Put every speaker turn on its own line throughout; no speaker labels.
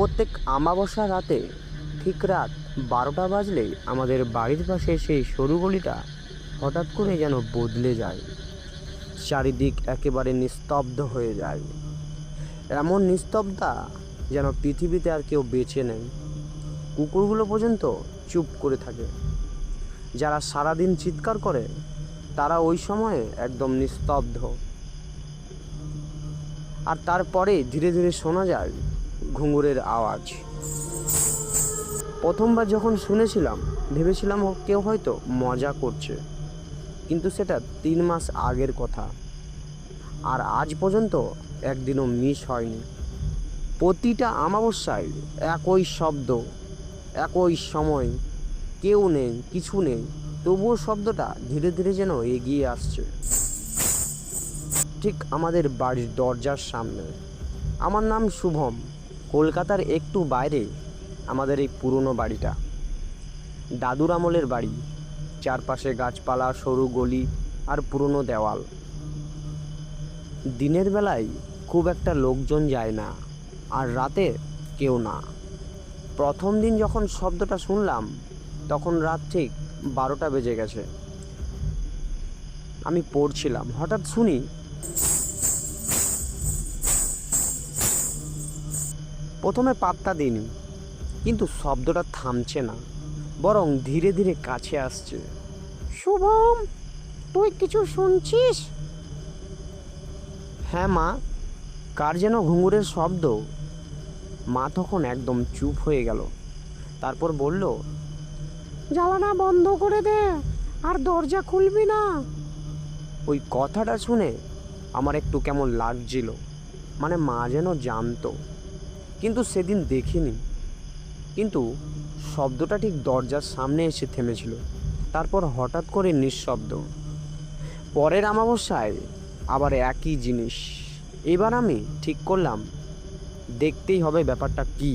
প্রত্যেক অমাবস্যা রাতে ঠিক রাত 12টা বাজলেই আমাদের বাড়ির পাশে সেই সরু গলিটা হঠাৎ করে যেন বদলে যায়। চারিদিক একেবারে নিস্তব্ধ হয়ে যায়। এমন নিস্তব্ধতা যেন পৃথিবীতে আর কেউ বেঁচে নেই। কুকুরগুলো পর্যন্ত চুপ করে থাকে। যারা সারাদিন চিৎকার করে তারা ওই সময়ে একদম নিস্তব্ধ। আর তারপরে ধীরে ধীরে শোনা যায় ঘুঙুরের আওয়াজ। প্রথমবার যখন শুনেছিলাম ভেবেছিলাম কেউ হয়তো মজা করছে, কিন্তু সেটা 3 মাস আগের কথা। আর আজ পর্যন্ত একদিনও মিস হয়নি। প্রতিটা অমাবস্যায় একই শব্দ, একই সময়, কেউ নেই, কিছু নেই, তবুও শব্দটা ধীরে ধীরে যেন এগিয়ে আসছে ঠিক আমাদের বাড়ির দরজার সামনে। আমার নাম শুভম। কলকাতার একটু বাইরে আমাদের এই পুরনো বাড়িটা। দাদুর আমলের বাড়ি, চারপাশে গাছপালা, সরু গলি আর পুরনো দেওয়াল। দিনের বেলায় খুব একটা লোকজন যায় না, আর রাতে কেউ না। প্রথম দিন যখন শব্দটা শুনলাম তখন রাত ঠিক 12টা বেজে গেছে। আমি পড়ছিলাম, হঠাৎ শুনি প্রথমে পাত্তা দিইনি, কিন্তু শব্দটা থামছে না, বরং ধীরে ধীরে কাছে আসছে।
শুভম, তুই কিছু শুনছিস?
হ্যাঁ মা। কার যেন ঘুঙুরের শব্দ। মা তখন একদম চুপ হয়ে গেল, তারপর বলল,
জ্বালানা বন্ধ করে দে, আর দরজা খুলবি না।
ওই কথাটা শুনে আমার একটু কেমন লাগছিল, মানে মা যেন জানতো, কিন্তু সেদিন দেখিনি। কিন্তু শব্দটা ঠিক দরজার সামনে এসে থেমেছিল, তারপর হঠাৎ করে নিঃশব্দ। পরের অমাবস্যায় আবার একই জিনিস। এবার আমি ঠিক করলাম দেখতেই হবে ব্যাপারটা কি।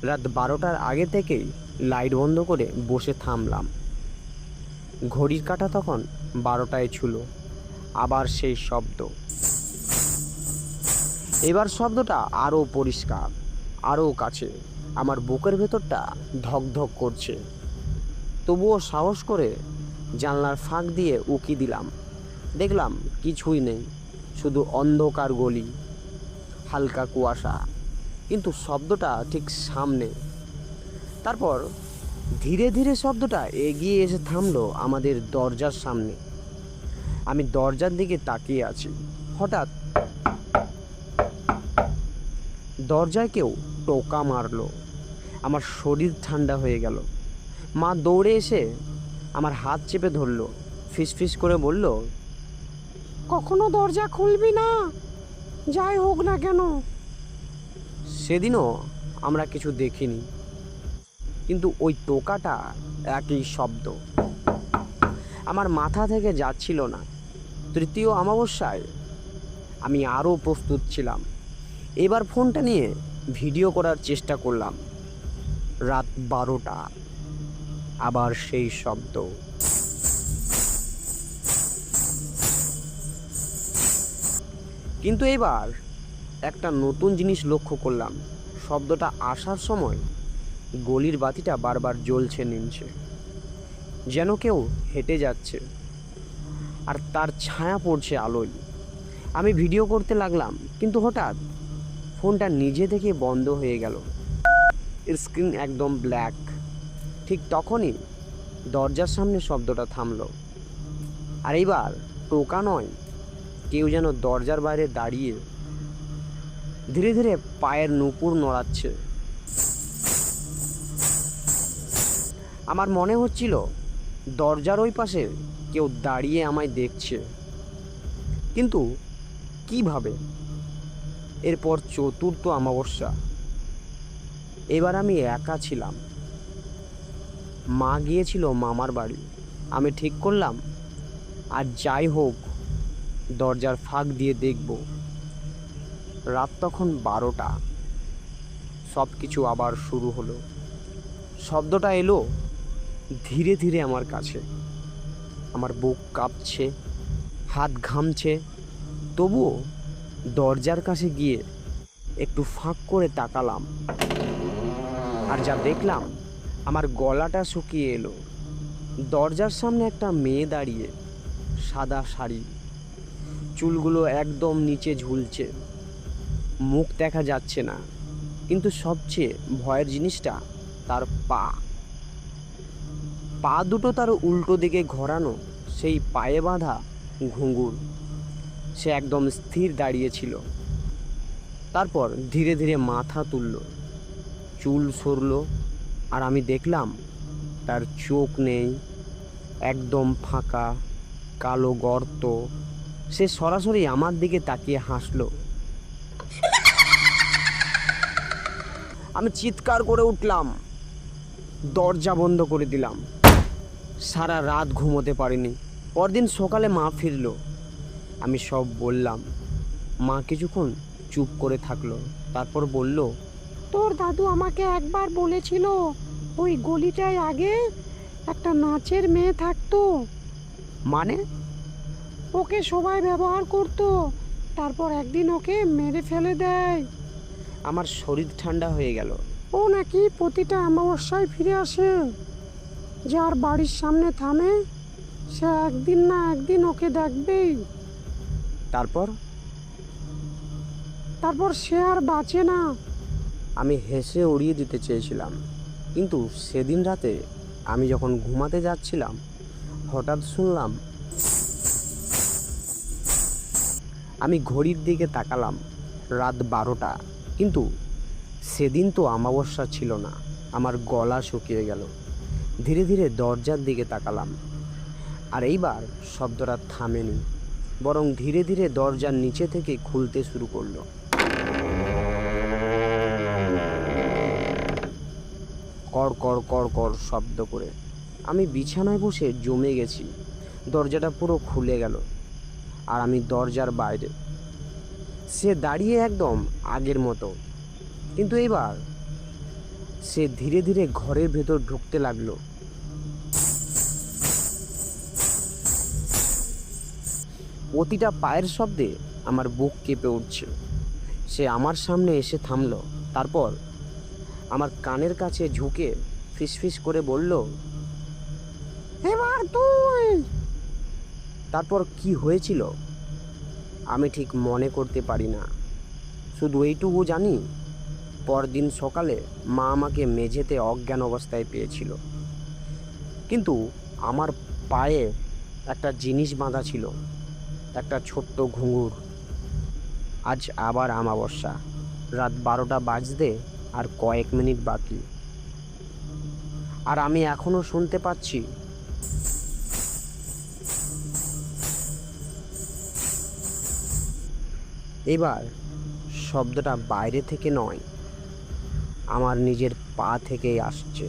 রাত 12টার আগে থেকেই লাইট বন্ধ করে বসে থামলাম। ঘড়ির কাঁটা তখন 12টায় ছিল। আবার সেই শব্দ। এবার শব্দটা আরও পরিষ্কার, আরও কাছে। আমার বুকের ভেতরটা ধকধক করছে। তবুও সাহস করে জানলার ফাঁক দিয়ে উকি দিলাম। দেখলাম কিছুই নেই, শুধু অন্ধকার গলি, হালকা কুয়াশা, কিন্তু শব্দটা ঠিক সামনে। তারপর ধীরে ধীরে শব্দটা এগিয়ে এসে থামলো আমাদের দরজার সামনে। আমি দরজার দিকে তাকিয়ে আছি। হঠাৎ দরজায় কেউ টোকা মারলো। আমার শরীর ঠান্ডা হয়ে গেল। মা দৌড়ে এসে আমার হাত চেপে ধরলো, ফিসফিস করে বলল,
কখনো দরজা খুলবি না, যাই হোক না কেন।
সেদিনও আমরা কিছু দেখিনি, কিন্তু ওই টোকাটা একই শব্দ। আমার মাথা থেকে যাচ্ছিল না। তৃতীয় অমাবস্যায় আমি আরও প্রস্তুত ছিলাম। এবার ফোনটা নিয়ে ভিডিও করার চেষ্টা করলাম। রাত 12টা, আবার সেই শব্দ। কিন্তু এবার একটা নতুন জিনিস লক্ষ্য করলাম। শব্দটা আসার সময় গলির বাতিটা বারবার জ্বলছে নিমছে, যেন কেউ হেঁটে যাচ্ছে আর তার ছায়া পড়ছে আলোয়। আমি ভিডিও করতে লাগলাম, কিন্তু হঠাৎ ফোনটা নিজে থেকে বন্ধ হয়ে গেল। স্ক্রিন একদম ব্ল্যাক। ঠিক তখনই দরজার সামনে শব্দটা থামলো। আর এইবার টোকা নয়, কেউ যেন দরজার বাইরে দাঁড়িয়ে ধীরে ধীরে পায়ের নুপুর নড়াচ্ছে। আমার মনে হচ্ছিল দরজার ওই পাশে কেউ দাঁড়িয়ে আমায় দেখছে, কিন্তু কিভাবে? এরপর চতুর্থ অমাবস্যা। এবার আমি একা ছিলাম। মা গিয়েছিল মামার বাড়ি। আমি ঠিক করলাম আর যাই হোক দরজার ফাঁক দিয়ে দেখব। রাত তখন 12টা। সব কিছু আবার শুরু হলো। শব্দটা এলো ধীরে ধীরে আমার কাছে। আমার বুক কাঁপছে, হাত ঘামছে, তবুও দরজার কাছে গিয়ে একটু ফাঁক করে তাকালাম। আর যা দেখলাম, আমার গলাটা শুকিয়ে এলো। দরজার সামনে একটা মেয়ে দাঁড়িয়ে, সাদা শাড়ি, চুলগুলো একদম নিচে ঝুলছে, মুখ দেখা যাচ্ছে না। কিন্তু সবচেয়ে ভয়ের জিনিসটা তার পা পা দুটো তার উল্টো দিকে ঘোরানো, সেই পায়ে বাঁধা ঘুঙুর। সে একদম স্থির দাঁড়িয়েছিল। তারপর ধীরে ধীরে মাথা তুলল, চুল সরল, আর আমি দেখলাম তার চোখ নেই, একদম ফাঁকা, কালো গর্ত। সে সরাসরি আমার দিকে তাকিয়ে হাসলো। আমি চিৎকার করে উঠলাম, দরজা বন্ধ করে দিলাম। সারা রাত ঘুমোতে পারিনি। পরদিন সকালে মা ফিরল, আমি সব বললাম। মা কিছুক্ষণ চুপ করে থাকলো, তারপর বলল,
তোর দাদু আমাকে একবার বলেছিল ওই গলিটায় আগে একটা নাচের মেয়ে থাকতো।
মানে?
ওকে সবাই ব্যবহার করতো, তারপর একদিন ওকে মেরে ফেলে দেয়।
আমার শরীর ঠান্ডা হয়ে গেল।
ও নাকি প্রতিটা অমাবস্যায় ফিরে আসে। যার বাড়ির সামনে থামে সে একদিন না একদিন ওকে দেখবেই।
তারপর?
তারপর সে আর বাঁচে না।
আমি হেসে উড়িয়ে দিতে চেয়েছিলাম, কিন্তু সেদিন রাতে আমি যখন ঘুমাতে যাচ্ছিলাম, হঠাৎ শুনলাম। আমি ঘড়ির দিকে তাকালাম, রাত 12টা। কিন্তু সেদিন তো অমাবস্যা ছিল না। আমার গলা শুকিয়ে গেল। ধীরে ধীরে দরজার দিকে তাকালাম, আর এইবার শব্দটা থামেনি, বরং ধীরে ধীরে দরজার নিচে থেকে খুলতে শুরু করলো। কড় কড় কড় কড় শব্দ করে। আমি বিছানায় বসে জমে গেছি। দরজাটা পুরো খুলে গেল, আর আমি দরজার বাইরে। সে দাঁড়িয়ে একদম আগের মতো, কিন্তু এবার সে ধীরে ধীরে ঘরের ভেতর ঢুকতে লাগলো। প্রতিটা পায়ের শব্দে আমার বুক কেঁপে উঠছে। সে আমার সামনে এসে থামলো, তারপর আমার কানের কাছে ঝুঁকে ফিসফিস করে বলল,
এবার তুই।
তারপর কি হয়েছিল আমি ঠিক মনে করতে পারি না। শুধু এইটুকু জানি, পরদিন সকালে মা আমাকে মেঝেতে অজ্ঞান অবস্থায় পেয়েছিল, কিন্তু আমার পায়ে একটা জিনিস বাঁধা ছিল, একটা ছোট্ট ঘুঙুর। আজ আবার অমাবস্যা, রাত 12টা বাজতে আর কয়েক মিনিট বাকি, আর আমি এখনো শুনতে পাচ্ছি এবার শব্দটা বাইরে থেকে নয়, আমার নিজের পা থেকেই আসছে।